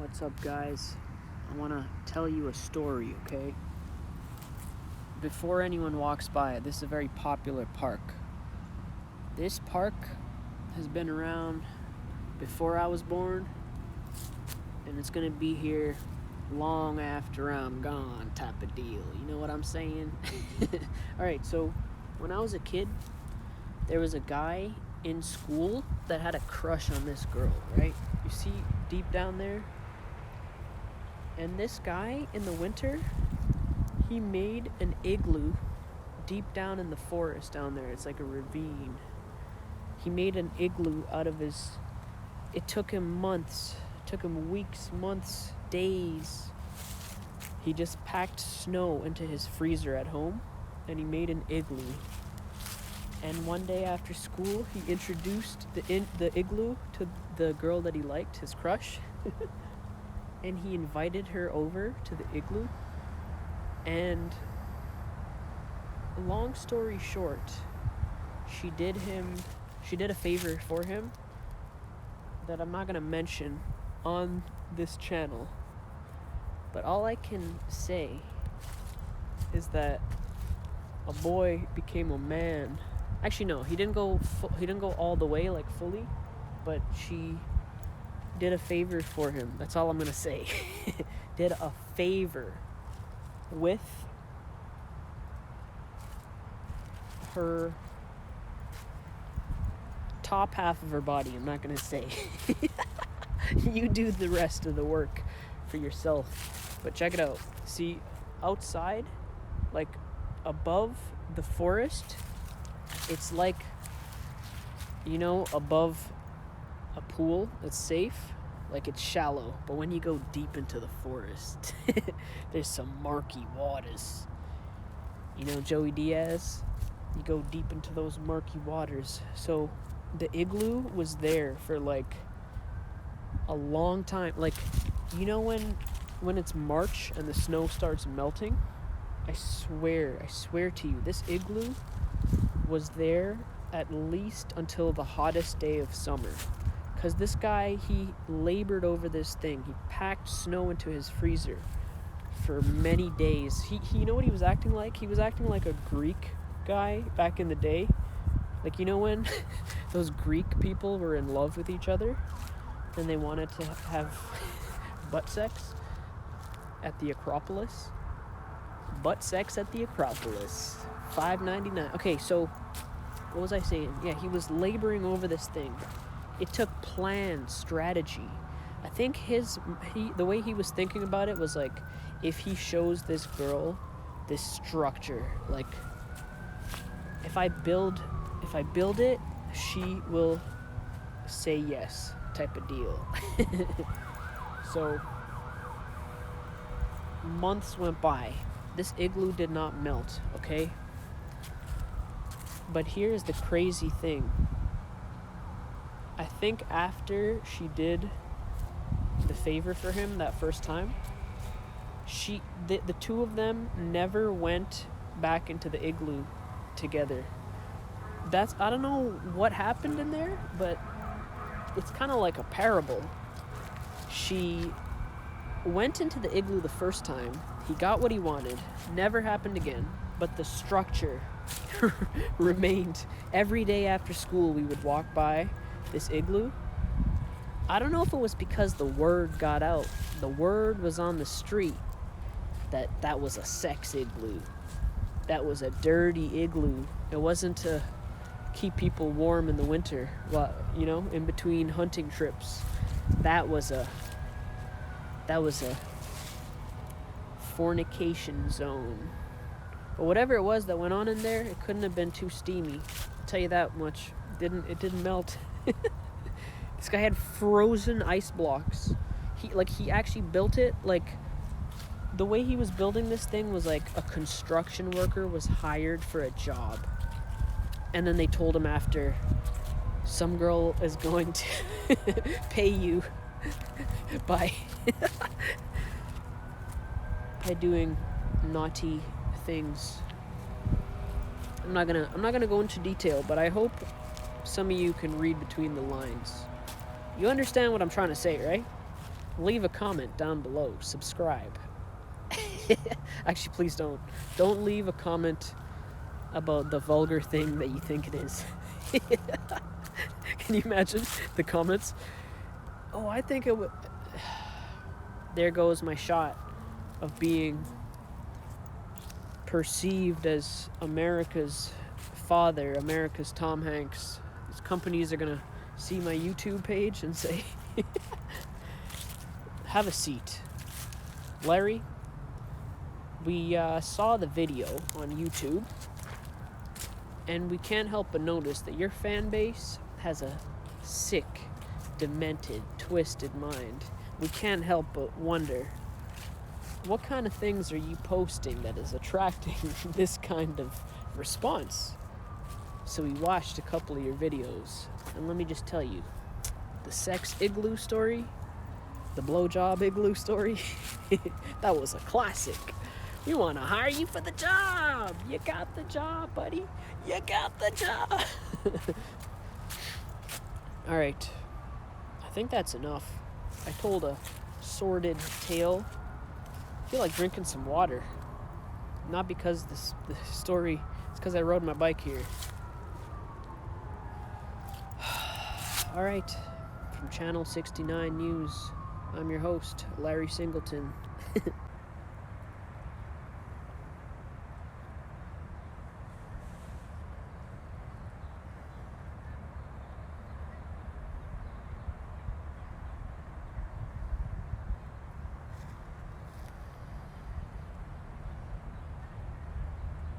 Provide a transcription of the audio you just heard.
What's up, guys? I want to tell you a story, okay? Before anyone walks by, this is a very popular park. This park has been around before I was born, and it's gonna be here long after I'm gone, type of deal. You know what I'm saying? Alright, so when I was a kid, there was a guy in school that had a crush on this girl, right? You see deep down there? And this guy, in the winter, he made an igloo deep down in the forest down there. It's like a ravine. He made an igloo out of his... It took him months. It took him weeks, months, days. He just packed snow into his freezer at home, and he made an igloo. And one day after school, he introduced the igloo to the girl that he liked, his crush. And he invited her over to the igloo. And long story short, she did a favor for him that I'm not going to mention on this channel. But all I can say is that a boy became a man. Actually, no, he didn't go all the way, like fully, but she did a favor for him. That's all I'm gonna say. Did a favor with her top half of her body. I'm not gonna say. You do the rest of the work for yourself. But check it out. See, outside, like above the forest, it's like, above a pool that's safe, like it's shallow, but when you go deep into the forest, there's some murky waters. Joey Diaz, you go deep into those murky waters. So the igloo was there for like a long time. Like, when it's March and the snow starts melting, I swear to you, this igloo was there at least until the hottest day of summer. Because this guy, he labored over this thing. He packed snow into his freezer for many days. He you know what he was acting like? He was acting like a Greek guy back in the day. Like, when those Greek people were in love with each other and they wanted to have butt sex at the Acropolis? Butt sex at the Acropolis. $5.99. Okay, so what was I saying? Yeah, he was laboring over this thing. It took plan, strategy. I think the way he was thinking about it was like, if he shows this girl this structure, like if I build it, she will say yes, type of deal. So months went by. This igloo did not melt, okay? But here's the crazy thing. I think after she did the favor for him that first time, the two of them never went back into the igloo together. I don't know what happened in there, but it's kind of like a parable. She went into the igloo the first time. He got what he wanted. Never happened again. But the structure remained. Every day after school, we would walk by this igloo. I don't know if it was because the word got out. The word was on the street that was a sex igloo. That was a dirty igloo. It wasn't to keep people warm in the winter, in between hunting trips. That was a fornication zone. But whatever it was that went on in there, it couldn't have been too steamy. I'll tell you that much. It didn't melt. This guy had frozen ice blocks. He actually built it like the way he was building this thing was like a construction worker was hired for a job. And then they told him after, some girl is going to pay you by doing naughty things. I'm not gonna go into detail, but I hope some of you can read between the lines. You understand what I'm trying to say, right? leave a comment down below. Subscribe. Actually, please don't. Don't leave a comment about the vulgar thing that you think it is. Can you imagine the comments? Oh, I think it would. There goes my shot of being perceived as America's father, America's Tom Hanks. These companies are gonna see my YouTube page and say, have a seat. Larry, we saw the video on YouTube, and we can't help but notice that your fan base has a sick, demented, twisted mind. We can't help but wonder, what kind of things are you posting that is attracting this kind of response? So we watched a couple of your videos, and let me just tell you, the sex igloo story, the blowjob igloo story, that was a classic. We want to hire you for the job. You got the job, buddy. You got the job. All right. I think that's enough. I told a sordid tale. I feel like drinking some water. Not because the story, it's because I rode my bike here. All right. From Channel 69 News, I'm your host, Larry Singleton.